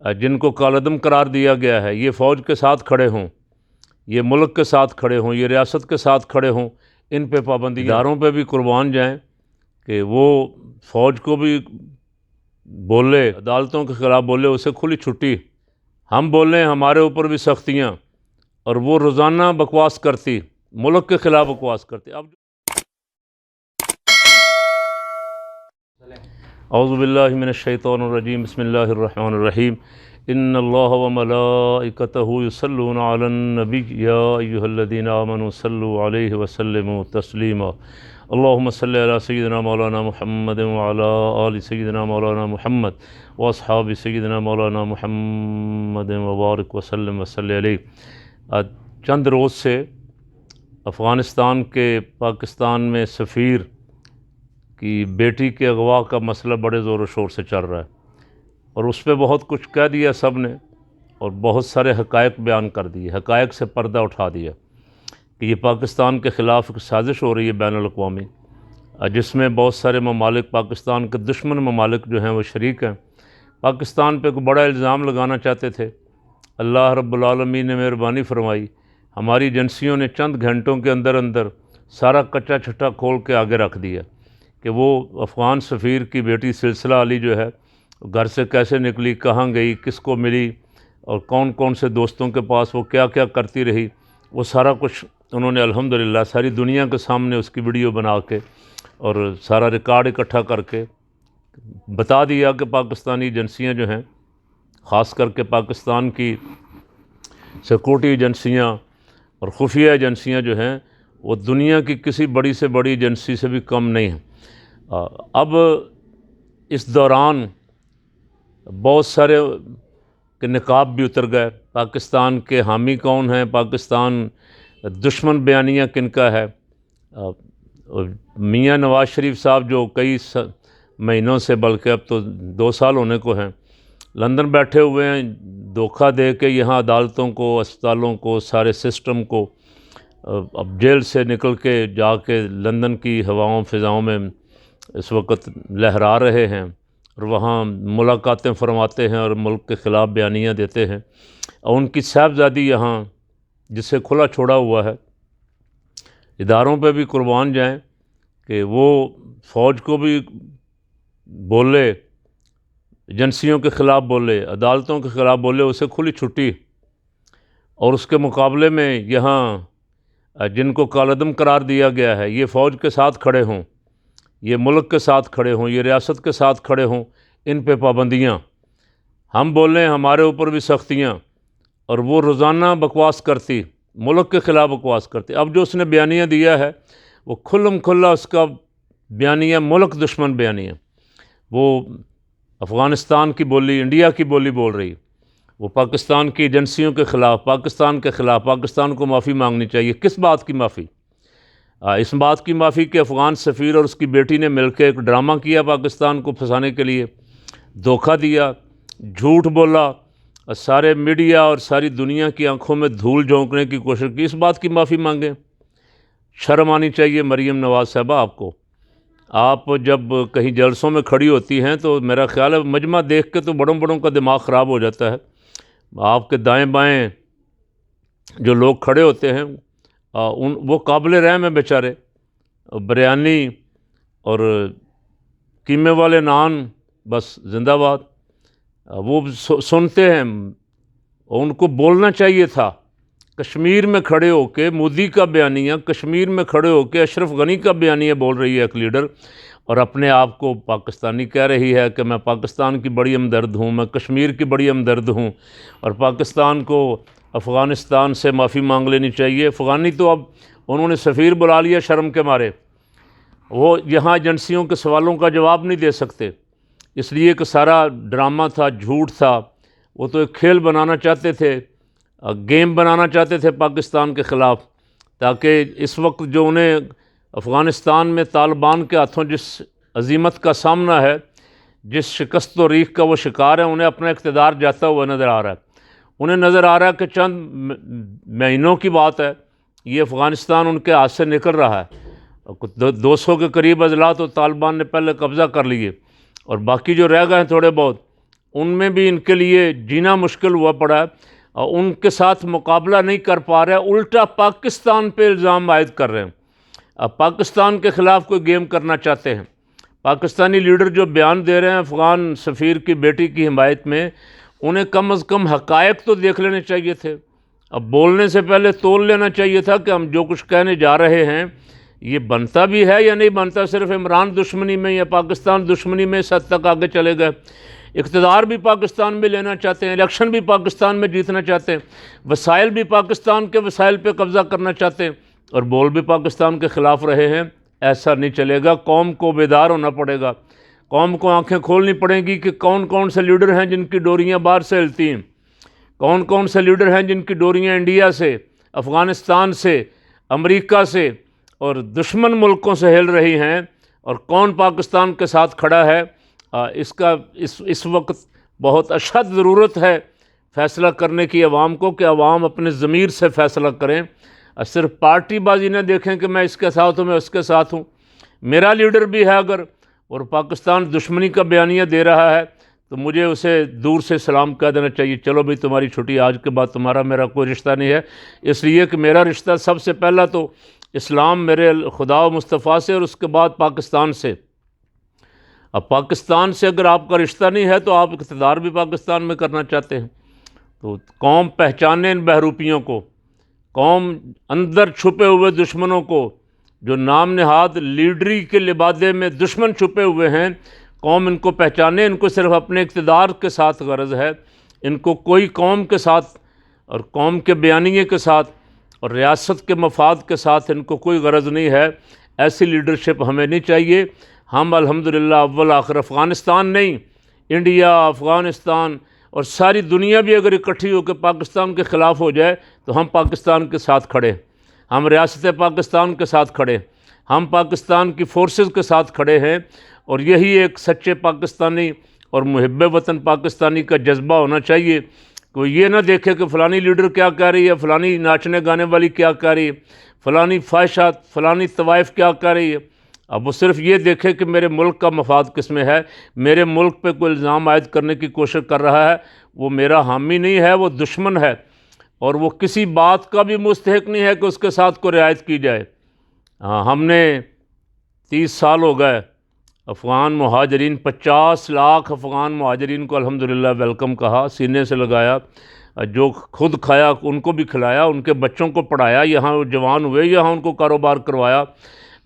جن کو کالعدم قرار دیا گیا ہے، یہ فوج کے ساتھ کھڑے ہوں، یہ ملک کے ساتھ کھڑے ہوں، یہ ریاست کے ساتھ کھڑے ہوں، ان پہ پابندی، اداروں پہ بھی قربان جائیں کہ وہ فوج کو بھی بولے، عدالتوں کے خلاف بولے، اسے کھلی چھٹی، ہم بولیں ہمارے اوپر بھی سختیاں، اور وہ روزانہ بکواس کرتی، ملک کے خلاف بکواس کرتی۔ اب اعوذ باللہ من الشیطان الرجیم، بسم اللہ الرحمن الرحیم، ان اللہ وملائکتہ یصلون علی النبی یا ایہا الذین آمنوا صلوا علیہ وسلموا تسلیما، اللہم صلی علی سیدنا مولانا محمد وعلی آل سیدنا مولانا محمد واصحاب سیدنا مولانا محمد وبارک وسلم وصلی علیہ۔ چند روز سے افغانستان کے پاکستان میں سفیر کی بیٹی کے اغوا کا مسئلہ بڑے زور و شور سے چل رہا ہے، اور اس پہ بہت کچھ کہہ دیا سب نے، اور بہت سارے حقائق بیان کر دیے، حقائق سے پردہ اٹھا دیا کہ یہ پاکستان کے خلاف ایک سازش ہو رہی ہے بین الاقوامی، جس میں بہت سارے ممالک، پاکستان کے دشمن ممالک جو ہیں وہ شریک ہیں، پاکستان پہ کوئی بڑا الزام لگانا چاہتے تھے۔ اللہ رب العالمین نے مہربانی فرمائی، ہماری ایجنسیوں نے چند گھنٹوں کے اندر اندر سارا کچا چھٹا کھول کے آگے رکھ دیا کہ وہ افغان سفیر کی بیٹی سلسلہ علی جو ہے گھر سے کیسے نکلی، کہاں گئی، کس کو ملی، اور کون کون سے دوستوں کے پاس وہ کیا کیا کرتی رہی، وہ سارا کچھ انہوں نے الحمدللہ ساری دنیا کے سامنے اس کی ویڈیو بنا کے اور سارا ریکارڈ اکٹھا کر کے بتا دیا کہ پاکستانی ایجنسیاں جو ہیں، خاص کر کے پاکستان کی سیکورٹی ایجنسیاں اور خفیہ ایجنسیاں جو ہیں وہ دنیا کی کسی بڑی سے بڑی ایجنسی سے بھی کم نہیں ہیں۔ اب اس دوران بہت سارے کے نقاب بھی اتر گئے، پاکستان کے حامی کون ہیں، پاکستان دشمن بیانیہ کن کا ہے۔ میاں نواز شریف صاحب جو کئی مہینوں سے، بلکہ اب تو 2 سال ہونے کو ہیں، لندن بیٹھے ہوئے ہیں، دھوکہ دے کے یہاں عدالتوں کو، اسپتالوں کو، سارے سسٹم کو، اب جیل سے نکل کے جا کے لندن کی ہواؤں فضاؤں میں اس وقت لہرا رہے ہیں، اور وہاں ملاقاتیں فرماتے ہیں اور ملک کے خلاف بیانیاں دیتے ہیں، اور ان کی صاحبزادی یہاں جسے کھلا چھوڑا ہوا ہے۔ اداروں پہ بھی قربان جائیں کہ وہ فوج کو بھی بولے، ایجنسیوں کے خلاف بولے، عدالتوں کے خلاف بولے، اسے کھلی چھٹی، اور اس کے مقابلے میں یہاں جن کو کالعدم قرار دیا گیا ہے، یہ فوج کے ساتھ کھڑے ہوں، یہ ملک کے ساتھ کھڑے ہوں، یہ ریاست کے ساتھ کھڑے ہوں، ان پہ پابندیاں، ہم بولیں ہمارے اوپر بھی سختیاں، اور وہ روزانہ بکواس کرتی، ملک کے خلاف بکواس کرتی۔ اب جو اس نے بیانیہ دیا ہے وہ کھلم کھلا اس کا بیانیہ ملک دشمن بیانیہ، وہ افغانستان کی بولی، انڈیا کی بولی بول رہی، وہ پاکستان کی ایجنسیوں کے خلاف، پاکستان کے خلاف، پاکستان کو معافی مانگنی چاہیے۔ کس بات کی معافی؟ اس بات کی معافی کہ افغان سفیر اور اس کی بیٹی نے مل کے ایک ڈرامہ کیا پاکستان کو پھنسانے کے لیے، دھوکہ دیا، جھوٹ بولا، سارے میڈیا اور ساری دنیا کی آنکھوں میں دھول جھونکنے کی کوشش کی، اس بات کی معافی مانگیں؟ شرم آنی چاہیے مریم نواز صاحبہ آپ کو۔ آپ جب کہیں جلسوں میں کھڑی ہوتی ہیں تو میرا خیال ہے مجمع دیکھ کے تو بڑوں بڑوں کا دماغ خراب ہو جاتا ہے، آپ کے دائیں بائیں جو لوگ کھڑے ہوتے ہیں وہ قابل رحم ہیں بیچارے، بریانی اور قیمے والے نان بس زندہ باد، وہ سنتے ہیں، اور ان کو بولنا چاہیے تھا۔ کشمیر میں کھڑے ہو کے مودی کا بیانیہ، کشمیر میں کھڑے ہو کے اشرف غنی کا بیانیہ بول رہی ہے ایک لیڈر، اور اپنے آپ کو پاکستانی کہہ رہی ہے کہ میں پاکستان کی بڑی ہمدرد ہوں، میں کشمیر کی بڑی ہمدرد ہوں، اور پاکستان کو افغانستان سے معافی مانگ لینی چاہیے۔ افغانی تو اب انہوں نے سفیر بلا لیا شرم کے مارے، وہ یہاں ایجنسیوں کے سوالوں کا جواب نہیں دے سکتے، اس لیے کہ سارا ڈرامہ تھا، جھوٹ تھا، وہ تو ایک کھیل بنانا چاہتے تھے، گیم بنانا چاہتے تھے پاکستان کے خلاف، تاکہ اس وقت جو انہیں افغانستان میں طالبان کے ہاتھوں جس عظیمت کا سامنا ہے، جس شکست و ریخ کا وہ شکار ہیں، انہیں اپنا اقتدار جاتا ہوا نظر آ رہا ہے۔ انہیں نظر آ رہا ہے کہ چند مہینوں کی بات ہے، یہ افغانستان ان کے ہاتھ سے نکل رہا ہے، 200 کے قریب اضلاع تو طالبان نے پہلے قبضہ کر لیے، اور باقی جو رہ گئے ہیں تھوڑے بہت، ان میں بھی ان کے لیے جینا مشکل ہوا پڑا ہے، اور ان کے ساتھ مقابلہ نہیں کر پا رہے، الٹا پاکستان پہ الزام عائد کر رہے ہیں۔ اب پاکستان کے خلاف کوئی گیم کرنا چاہتے ہیں۔ پاکستانی لیڈر جو بیان دے رہے ہیں افغان سفیر کی بیٹی کی حمایت میں، انہیں کم از کم حقائق تو دیکھ لینے چاہیے تھے۔ اب بولنے سے پہلے تول لینا چاہیے تھا کہ ہم جو کچھ کہنے جا رہے ہیں یہ بنتا بھی ہے یا نہیں بنتا۔ صرف عمران دشمنی میں یا پاکستان دشمنی میں اس حد تک آگے چلے گئے۔ اقتدار بھی پاکستان میں لینا چاہتے ہیں، الیکشن بھی پاکستان میں جیتنا چاہتے ہیں، وسائل بھی پاکستان کے وسائل پہ قبضہ کرنا چاہتے ہیں، اور بول بھی پاکستان کے خلاف رہے ہیں۔ ایسا نہیں چلے گا، قوم کو بیدار ہونا پڑے گا، قوم کو آنکھیں کھولنی پڑیں گی کہ کون کون سے لیڈر ہیں جن کی ڈوریاں باہر سے ہلتی ہیں، کون کون سے لیڈر ہیں جن کی ڈوریاں انڈیا سے، افغانستان سے، امریکہ سے اور دشمن ملکوں سے ہل رہی ہیں، اور کون پاکستان کے ساتھ کھڑا ہے۔ اس وقت بہت اشد ضرورت ہے فیصلہ کرنے کی عوام کو، کہ عوام اپنے ضمیر سے فیصلہ کریں، اور صرف پارٹی بازی نہ دیکھیں کہ میں اس کے ساتھ ہوں، میں اس کے ساتھ ہوں۔ میرا لیڈر بھی ہے اگر اور پاکستان دشمنی کا بیانیہ دے رہا ہے تو مجھے اسے دور سے سلام کہہ دینا چاہیے، چلو بھئی تمہاری چھٹی، آج کے بعد تمہارا میرا کوئی رشتہ نہیں ہے، اس لیے کہ میرا رشتہ سب سے پہلا تو اسلام، میرے خدا و مصطفیٰ سے، اور اس کے بعد پاکستان سے۔ اب پاکستان سے اگر آپ کا رشتہ نہیں ہے تو آپ اقتدار بھی پاکستان میں کرنا چاہتے ہیں۔ تو قوم پہچانے ان بہروپیوں کو، قوم اندر چھپے ہوئے دشمنوں کو، جو نام نہاد لیڈری کے لبادے میں دشمن چھپے ہوئے ہیں، قوم ان کو پہچانے۔ ان کو صرف اپنے اقتدار کے ساتھ غرض ہے، ان کو کوئی قوم کے ساتھ اور قوم کے بیانیے کے ساتھ اور ریاست کے مفاد کے ساتھ ان کو کوئی غرض نہیں ہے۔ ایسی لیڈرشپ ہمیں نہیں چاہیے۔ ہم الحمدللہ اول آخر افغانستان نہیں، انڈیا، افغانستان اور ساری دنیا بھی اگر اکٹھی ہو کے پاکستان کے خلاف ہو جائے تو ہم پاکستان کے ساتھ کھڑے، ہم ریاست پاکستان کے ساتھ کھڑے، ہم پاکستان کی فورسز کے ساتھ کھڑے ہیں، اور یہی ایک سچے پاکستانی اور محب وطن پاکستانی کا جذبہ ہونا چاہیے۔ کوئی یہ نہ دیکھے کہ فلانی لیڈر کیا کہہ رہی ہے، فلانی ناچنے گانے والی کیا کہہ رہی ہے، فلانی فحاشات، فلانی طوائف کیا کہہ رہی ہے۔ اب وہ صرف یہ دیکھے کہ میرے ملک کا مفاد کس میں ہے، میرے ملک پہ کوئی الزام عائد کرنے کی کوشش کر رہا ہے، وہ میرا حامی نہیں ہے، وہ دشمن ہے، اور وہ کسی بات کا بھی مستحق نہیں ہے کہ اس کے ساتھ کوئی رعایت کی جائے۔ ہم نے 30 سال ہو گئے افغان مہاجرین، 50 لاکھ افغان مہاجرین کو الحمدللہ ویلکم کہا، سینے سے لگایا، جو خود کھایا ان کو بھی کھلایا، ان کے بچوں کو پڑھایا، یہاں جوان ہوئے، یہاں ان کو کاروبار کروایا۔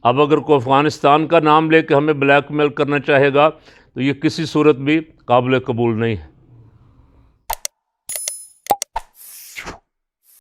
اب اگر کوئی افغانستان کا نام لے کے ہمیں بلیک میل کرنا چاہے گا تو یہ کسی صورت بھی قابل قبول نہیں ہے۔